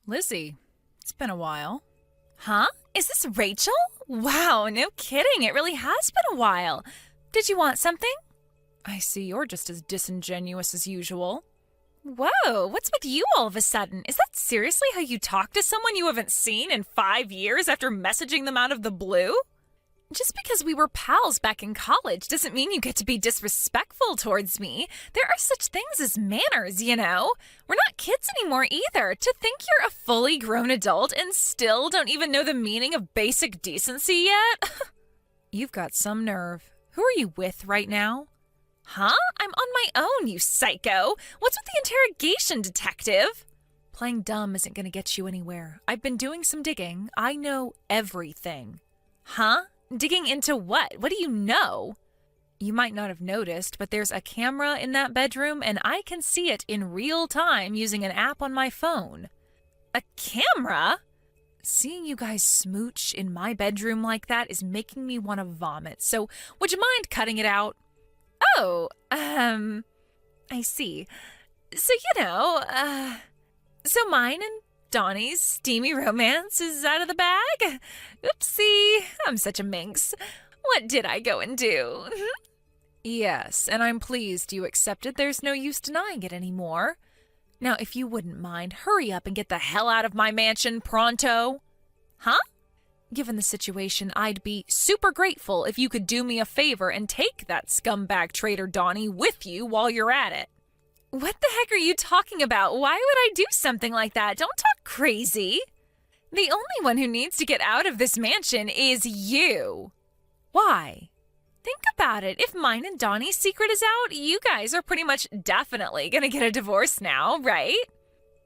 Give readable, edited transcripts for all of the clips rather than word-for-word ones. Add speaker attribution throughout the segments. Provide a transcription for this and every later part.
Speaker 1: Lizzie, it's been a while.
Speaker 2: Huh? Is this Rachel? Wow, no kidding. It really has been a while. Did you want something?
Speaker 1: I see you're just as disingenuous as usual.
Speaker 2: Whoa, what's with you all of a sudden? Is that seriously how you talk to someone you haven't seen in 5 years after messaging them out of the blue? Just because we were pals back in college doesn't mean you get to be disrespectful towards me. There are such things as manners, you know? We're not kids anymore either. To think you're a fully grown adult and still don't even know the meaning of basic decency yet?
Speaker 1: You've got some nerve. Who are you with right now?
Speaker 2: Huh? I'm on my own, you psycho. What's with the interrogation, detective?
Speaker 1: Playing dumb isn't going to get you anywhere. I've been doing some digging. I know everything.
Speaker 2: Huh? Digging into what? What do you know?
Speaker 1: You might not have noticed, but there's a camera in that bedroom, and I can see it in real time using an app on my phone.
Speaker 2: A camera?
Speaker 1: Seeing you guys smooch in my bedroom like that is making me want to vomit, so would you mind cutting it out?
Speaker 2: Oh, I see. So, so mine and Donnie's steamy romance is out of the bag? Oopsie, I'm such a minx. What did I go and do?
Speaker 1: Yes, and I'm pleased you accepted. There's no use denying it anymore. Now, if you wouldn't mind, hurry up and get the hell out of my mansion pronto.
Speaker 2: Huh?
Speaker 1: Given the situation, I'd be super grateful if you could do me a favor and take that scumbag traitor Donnie with you while you're at it.
Speaker 2: What the heck are you talking about? Why would I do something like that? Don't talk crazy. The only one who needs to get out of this mansion is you.
Speaker 1: Why?
Speaker 2: Think about it. If mine and Donnie's secret is out, you guys are pretty much definitely gonna get a divorce now, right?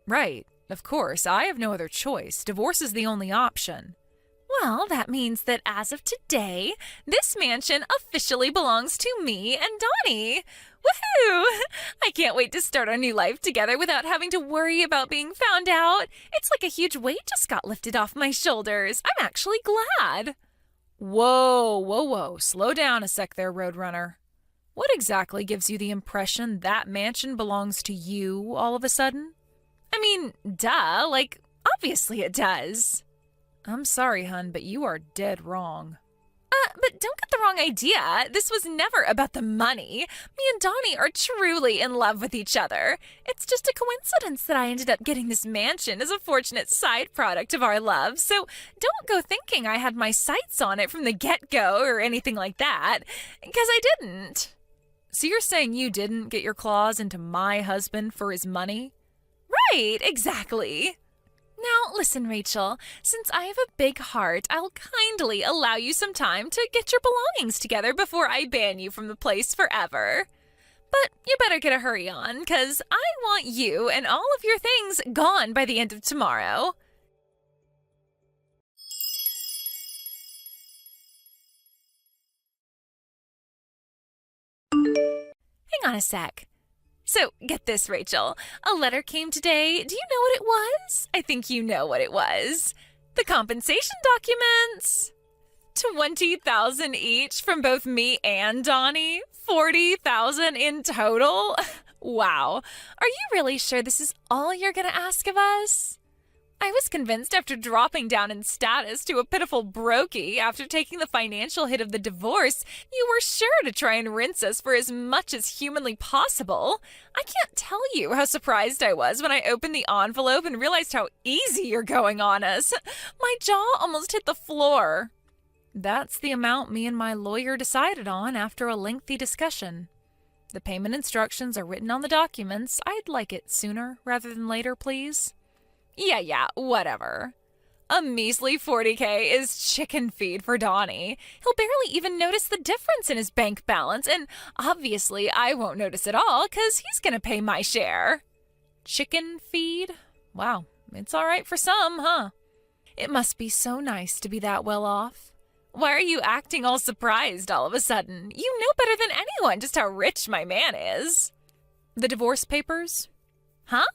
Speaker 1: Right. Of course. I have no other choice. Divorce is the only option.
Speaker 2: Well, that means that as of today, this mansion officially belongs to me and Donnie. Woohoo! I can't wait to start our new life together without having to worry about being found out. It's like a huge weight just got lifted off my shoulders. I'm actually glad.
Speaker 1: Whoa. Slow down a sec there, Roadrunner. What exactly gives you the impression that mansion belongs to you all of a sudden?
Speaker 2: I mean, duh, obviously it does.
Speaker 1: I'm sorry, hun, but you are dead wrong.
Speaker 2: But don't get the wrong idea. This was never about the money. Me and Donnie are truly in love with each other. It's just a coincidence that I ended up getting this mansion as a fortunate side product of our love. So don't go thinking I had my sights on it from the get-go or anything like that, because I didn't.
Speaker 1: So you're saying you didn't get your claws into my husband for his money?
Speaker 2: Right, exactly. Now, listen, Rachel, since I have a big heart, I'll kindly allow you some time to get your belongings together before I ban you from the place forever. But you better get a hurry on, because I want you and all of your things gone by the end of tomorrow. Hang on a sec. So, get this, Rachel. A letter came today. Do you know what it was? I think you know what it was. The compensation documents. 20,000 each from both me and Donnie. 40,000 in total. Wow. Are you really sure this is all you're going to ask of us? I was convinced after dropping down in status to a pitiful brokey after taking the financial hit of the divorce, you were sure to try and rinse us for as much as humanly possible. I can't tell you how surprised I was when I opened the envelope and realized how easy you're going on us. My jaw almost hit the floor.
Speaker 1: That's the amount me and my lawyer decided on after a lengthy discussion. The payment instructions are written on the documents. I'd like it sooner rather than later, please.
Speaker 2: Yeah, whatever. A measly 40K is chicken feed for Donnie. He'll barely even notice the difference in his bank balance, and obviously I won't notice at all because he's going to pay my share.
Speaker 1: Chicken feed? Wow, it's all right for some, huh?
Speaker 2: It must be so nice to be that well off. Why are you acting all surprised all of a sudden? You know better than anyone just how rich my man is.
Speaker 1: The divorce papers?
Speaker 2: Huh?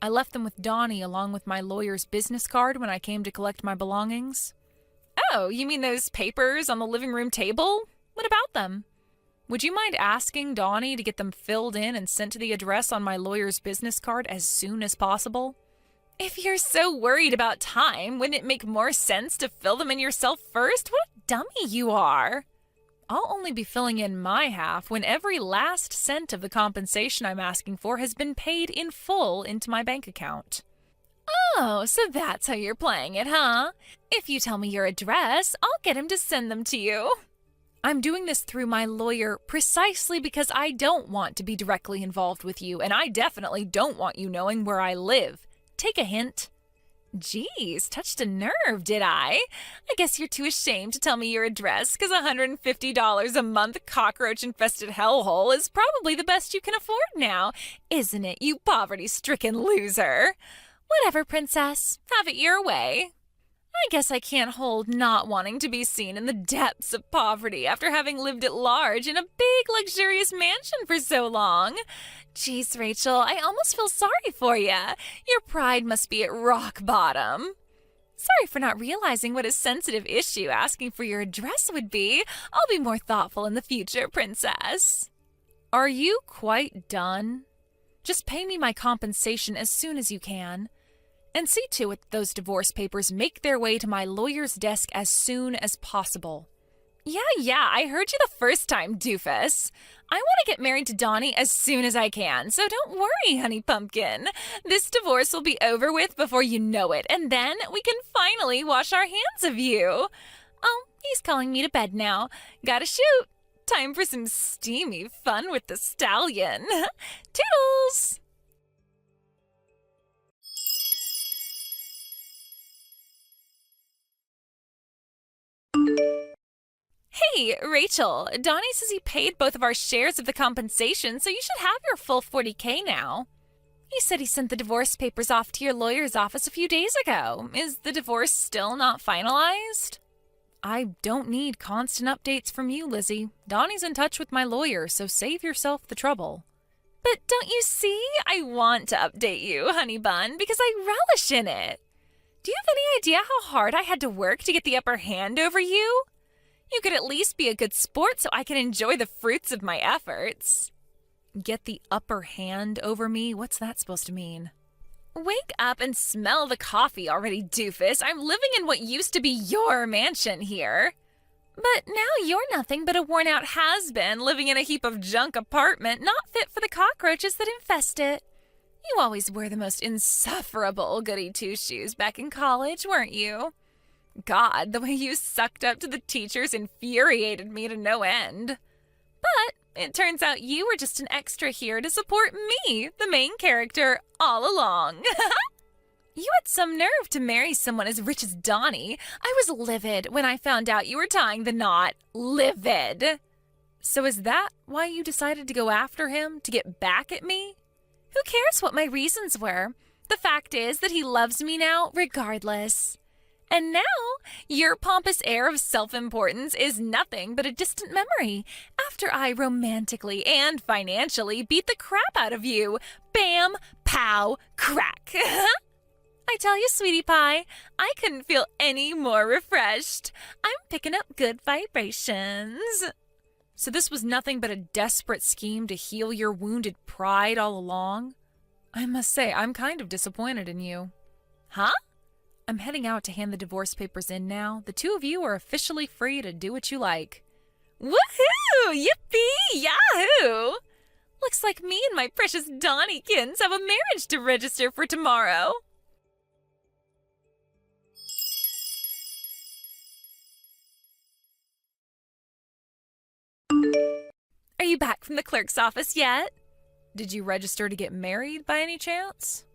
Speaker 1: I left them with Donnie along with my lawyer's business card when I came to collect my belongings.
Speaker 2: Oh, you mean those papers on the living room table? What about them?
Speaker 1: Would you mind asking Donnie to get them filled in and sent to the address on my lawyer's business card as soon as possible?
Speaker 2: If you're so worried about time, wouldn't it make more sense to fill them in yourself first? What a dummy you are.
Speaker 1: I'll only be filling in my half when every last cent of the compensation I'm asking for has been paid in full into my bank account.
Speaker 2: Oh, so that's how you're playing it, huh? If you tell me your address, I'll get him to send them to you.
Speaker 1: I'm doing this through my lawyer precisely because I don't want to be directly involved with you, and I definitely don't want you knowing where I live. Take a hint.
Speaker 2: Geez, touched a nerve, did I? I guess you're too ashamed to tell me your address because $150 a month cockroach-infested hellhole is probably the best you can afford now, isn't it, you poverty-stricken loser? Whatever, princess. Have it your way. I guess I can't hold not wanting to be seen in the depths of poverty after having lived at large in a big, luxurious mansion for so long. Jeez, Rachel, I almost feel sorry for you. Your pride must be at rock bottom. Sorry for not realizing what a sensitive issue asking for your address would be. I'll be more thoughtful in the future, princess.
Speaker 1: Are you quite done? Just pay me my compensation as soon as you can. And see to it those divorce papers make their way to my lawyer's desk as soon as possible.
Speaker 2: Yeah, I heard you the first time, doofus. I want to get married to Donnie as soon as I can, so don't worry, honey pumpkin. This divorce will be over with before you know it, and then we can finally wash our hands of you. Oh, he's calling me to bed now. Gotta shoot. Time for some steamy fun with the stallion. Toodles! Hey, Rachel, Donnie says he paid both of our shares of the compensation, so you should have your full $40K now. He said he sent the divorce papers off to your lawyer's office a few days ago. Is the divorce still not finalized?
Speaker 1: I don't need constant updates from you, Lizzie. Donnie's in touch with my lawyer, so save yourself the trouble.
Speaker 2: But don't you see? I want to update you, honey bun, because I relish in it. Do you have any idea how hard I had to work to get the upper hand over you? You could at least be a good sport so I can enjoy the fruits of my efforts.
Speaker 1: Get the upper hand over me? What's that supposed to mean?
Speaker 2: Wake up and smell the coffee already, doofus. I'm living in what used to be your mansion here. But now you're nothing but a worn-out has-been living in a heap of junk apartment not fit for the cockroaches that infest it. You always were the most insufferable goody-two-shoes back in college, weren't you? God, the way you sucked up to the teachers infuriated me to no end. But it turns out you were just an extra here to support me, the main character, all along. You had some nerve to marry someone as rich as Donnie. I was livid when I found out you were tying the knot. Livid.
Speaker 1: So is that why you decided to go after him, to get back at me?
Speaker 2: Who cares what my reasons were? The fact is that he loves me now, regardless. And now, your pompous air of self-importance is nothing but a distant memory after I romantically and financially beat the crap out of you. Bam, pow, crack. I tell you, sweetie pie, I couldn't feel any more refreshed. I'm picking up good vibrations.
Speaker 1: So this was nothing but a desperate scheme to heal your wounded pride all along? I must say, I'm kind of disappointed in you.
Speaker 2: Huh?
Speaker 1: I'm heading out to hand the divorce papers in now. The two of you are officially free to do what you like.
Speaker 2: Woohoo! Yippee! Yahoo! Looks like me and my precious Donniekins have a marriage to register for tomorrow. Are you back from the clerk's office yet?
Speaker 1: Did you register to get married by any chance?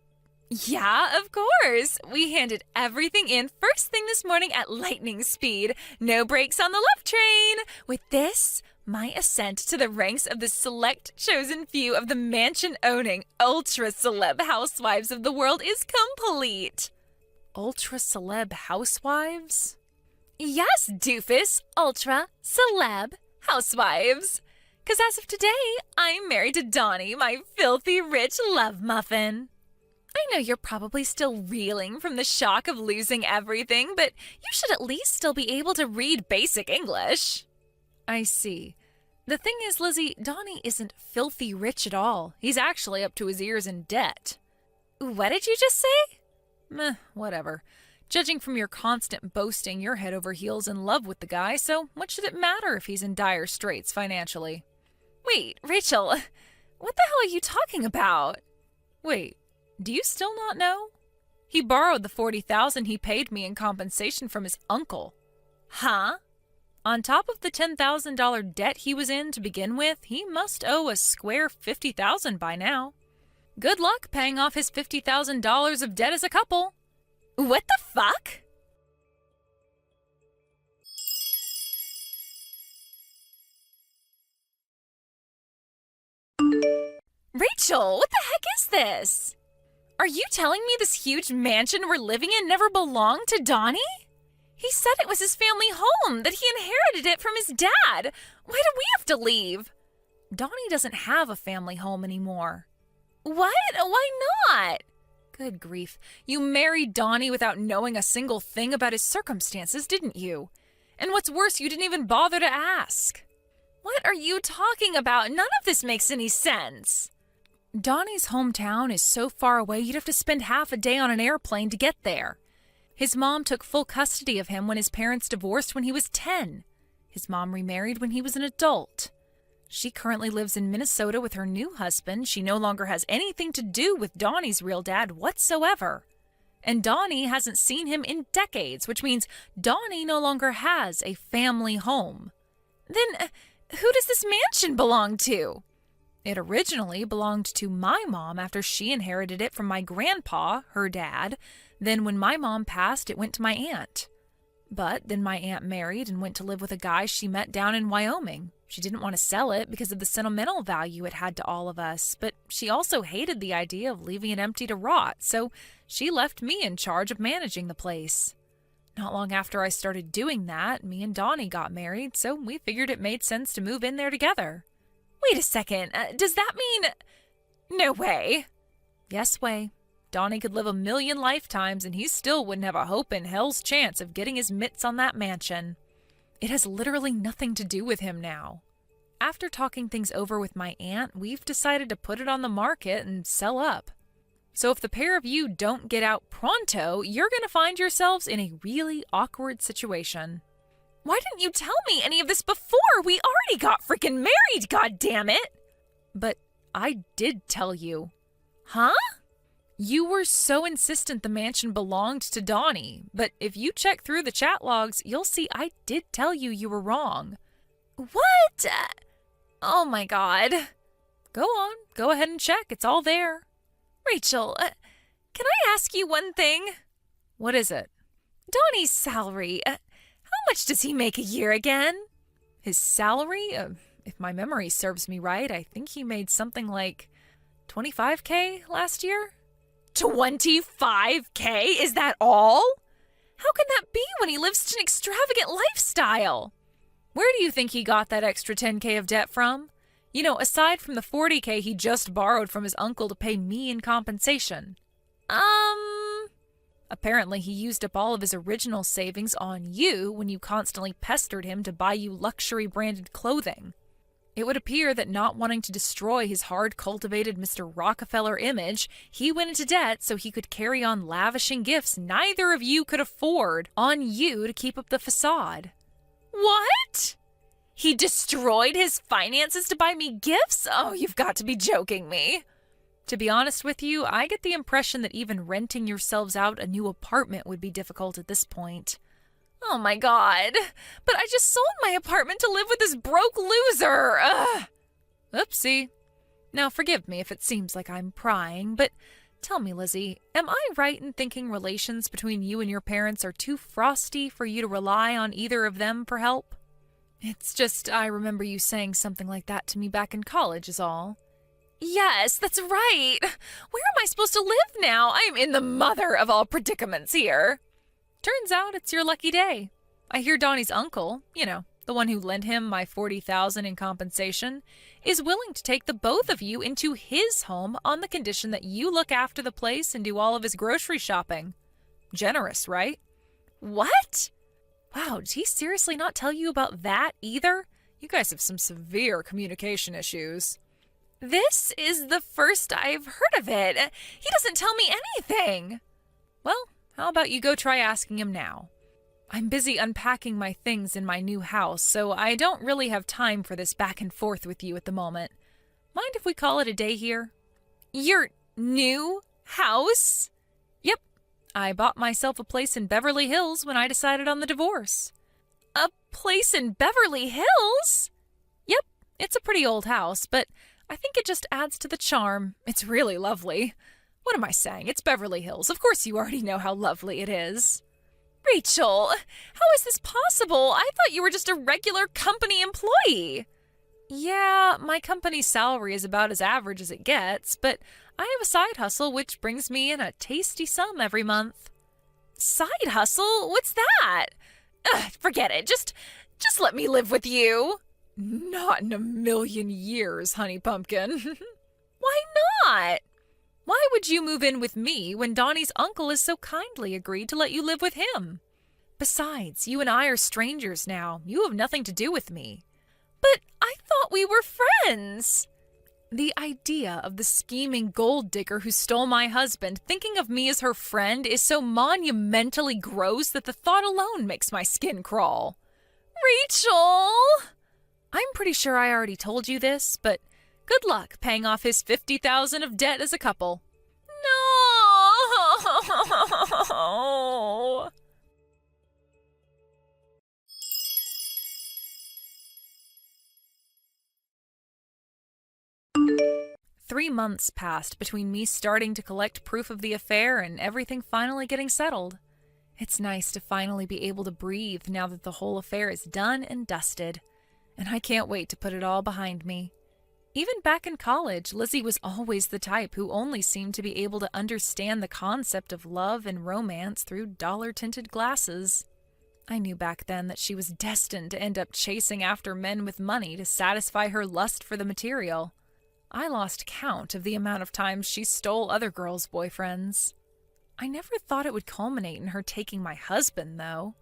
Speaker 2: Yeah, of course. We handed everything in first thing this morning at lightning speed. No brakes on the love train. With this, my ascent to the ranks of the select chosen few of the mansion-owning, ultra-celeb housewives of the world is complete.
Speaker 1: Ultra-celeb housewives?
Speaker 2: Yes, doofus. Ultra-celeb housewives. 'Cause as of today, I'm married to Donnie, my filthy rich love muffin. I know you're probably still reeling from the shock of losing everything, but you should at least still be able to read basic English.
Speaker 1: I see. The thing is, Lizzie, Donnie isn't filthy rich at all. He's actually up to his ears in debt.
Speaker 2: What did you just say?
Speaker 1: Meh, whatever. Judging from your constant boasting, you're head over heels in love with the guy, so what should it matter if he's in dire straits financially?
Speaker 2: Wait, Rachel, what the hell are you talking about?
Speaker 1: Wait, do you still not know? He borrowed the $40,000 he paid me in compensation from his uncle.
Speaker 2: Huh?
Speaker 1: On top of the $10,000 debt he was in to begin with, he must owe a square $50,000 by now. Good luck paying off his $50,000 of debt as a couple.
Speaker 2: What the fuck? Rachel, what the heck is this? Are you telling me this huge mansion we're living in never belonged to Donnie? He said it was his family home, that he inherited it from his dad. Why do we have to leave?
Speaker 1: Donnie doesn't have a family home anymore.
Speaker 2: What? Why not?
Speaker 1: Good grief. You married Donnie without knowing a single thing about his circumstances, didn't you? And what's worse, you didn't even bother to ask.
Speaker 2: What are you talking about? None of this makes any sense.
Speaker 1: Donnie's hometown is so far away you'd have to spend half a day on an airplane to get there. His mom took full custody of him when his parents divorced when he was 10. His mom remarried when he was an adult. She currently lives in Minnesota with her new husband. She no longer has anything to do with Donnie's real dad whatsoever. And Donnie hasn't seen him in decades, which means Donnie no longer has a family home.
Speaker 2: Then who does this mansion belong to?
Speaker 1: It originally belonged to my mom after she inherited it from my grandpa, her dad. Then when my mom passed, it went to my aunt. But then my aunt married and went to live with a guy she met down in Wyoming. She didn't want to sell it because of the sentimental value it had to all of us, but she also hated the idea of leaving it empty to rot, so she left me in charge of managing the place. Not long after I started doing that, me and Donnie got married, so we figured it made sense to move in there together.
Speaker 2: Wait a second, does that mean... No way.
Speaker 1: Yes way. Donnie could live 1,000,000 lifetimes and he still wouldn't have a hope in hell's chance of getting his mitts on that mansion. It has literally nothing to do with him now. After talking things over with my aunt, we've decided to put it on the market and sell up. So if the pair of you don't get out pronto, you're going to find yourselves in a really awkward situation.
Speaker 2: Why didn't you tell me any of this before? We already got freaking married, goddammit!
Speaker 1: But I did tell you.
Speaker 2: Huh?
Speaker 1: You were so insistent the mansion belonged to Donnie, but if you check through the chat logs, you'll see I did tell you were wrong.
Speaker 2: What? Oh my god.
Speaker 1: Go on, go ahead and check, it's all there.
Speaker 2: Rachel, can I ask you one thing?
Speaker 1: What is it?
Speaker 2: Donnie's salary, how much does he make a year again?
Speaker 1: His salary? If my memory serves me right, I think he made something like $25,000 last year.
Speaker 2: $25,000? Is that all? How can that be when he lives such an extravagant lifestyle?
Speaker 1: Where do you think he got that extra $10,000 of debt from? You know, aside from the $40,000 he just borrowed from his uncle to pay me in compensation. Apparently he used up all of his original savings on you when you constantly pestered him to buy you luxury branded clothing. It would appear that not wanting to destroy his hard-cultivated Mr. Rockefeller image, he went into debt so he could carry on lavishing gifts neither of you could afford on you to keep up the facade.
Speaker 2: What? He destroyed his finances to buy me gifts? Oh, you've got to be joking me.
Speaker 1: To be honest with you, I get the impression that even renting yourselves out a new apartment would be difficult at this point.
Speaker 2: Oh my god. But I just sold my apartment to live with this broke loser. Ugh.
Speaker 1: Oopsie. Now forgive me if it seems like I'm prying, but tell me, Lizzie, am I right in thinking relations between you and your parents are too frosty for you to rely on either of them for help? It's just I remember you saying something like that to me back in college is all.
Speaker 2: Yes, that's right. Where am I supposed to live now? I'm in the mother of all predicaments here.
Speaker 1: Turns out it's your lucky day. I hear Donnie's uncle, you know, the one who lent him my $40,000 in compensation, is willing to take the both of you into his home on the condition that you look after the place and do all of his grocery shopping. Generous, right?
Speaker 2: What?
Speaker 1: Wow, did he seriously not tell you about that either? You guys have some severe communication issues.
Speaker 2: This is the first I've heard of it. He doesn't tell me anything.
Speaker 1: Well, how about you go try asking him now? I'm busy unpacking my things in my new house, so I don't really have time for this back and forth with you at the moment. Mind if we call it a day here?
Speaker 2: Your new house?
Speaker 1: Yep. I bought myself a place in Beverly Hills when I decided on the divorce.
Speaker 2: A place in Beverly Hills?
Speaker 1: Yep. It's a pretty old house, but I think it just adds to the charm. It's really lovely. What am I saying? It's Beverly Hills. Of course you already know how lovely it is.
Speaker 2: Rachel, how is this possible? I thought you were just a regular company employee.
Speaker 1: Yeah, my company's salary is about as average as it gets, but I have a side hustle which brings me in a tasty sum every month.
Speaker 2: Side hustle? What's that? Ugh, forget it. Just let me live with you.
Speaker 1: Not in a million years, honey pumpkin.
Speaker 2: Why not?
Speaker 1: Why would you move in with me when Donnie's uncle has so kindly agreed to let you live with him? Besides, you and I are strangers now. You have nothing to do with me.
Speaker 2: But I thought we were friends.
Speaker 1: The idea of the scheming gold digger who stole my husband thinking of me as her friend is so monumentally gross that the thought alone makes my skin crawl.
Speaker 2: Rachel!
Speaker 1: I'm pretty sure I already told you this, but good luck paying off his $50,000 of debt as a couple.
Speaker 2: No!
Speaker 1: 3 months passed between me starting to collect proof of the affair and everything finally getting settled. It's nice to finally be able to breathe now that the whole affair is done and dusted, and I can't wait to put it all behind me. Even back in college, Lizzie was always the type who only seemed to be able to understand the concept of love and romance through dollar-tinted glasses. I knew back then that she was destined to end up chasing after men with money to satisfy her lust for the material. I lost count of the amount of times she stole other girls' boyfriends. I never thought it would culminate in her taking my husband, though.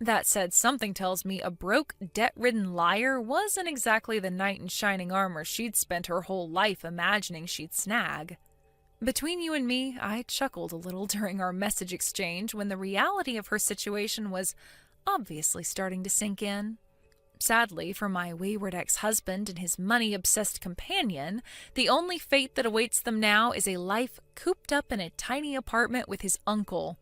Speaker 1: That said, something tells me a broke, debt-ridden liar wasn't exactly the knight in shining armor she'd spent her whole life imagining she'd snag. Between you and me, I chuckled a little during our message exchange when the reality of her situation was obviously starting to sink in. Sadly, for my wayward ex-husband and his money-obsessed companion, the only fate that awaits them now is a life cooped up in a tiny apartment with his uncle,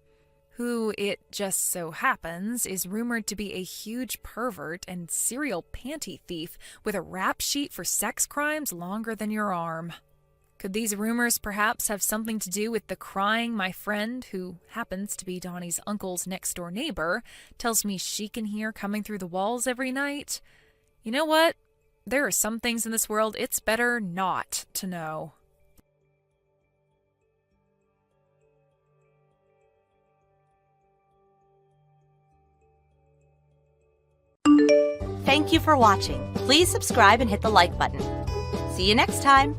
Speaker 1: who, it just so happens, is rumored to be a huge pervert and serial panty thief with a rap sheet for sex crimes longer than your arm. Could these rumors perhaps have something to do with the crying my friend, who happens to be Donnie's uncle's next-door neighbor, tells me she can hear coming through the walls every night? You know what? There are some things in this world it's better not to know.
Speaker 3: Thank you for watching. Please subscribe and hit the like button. See you next time.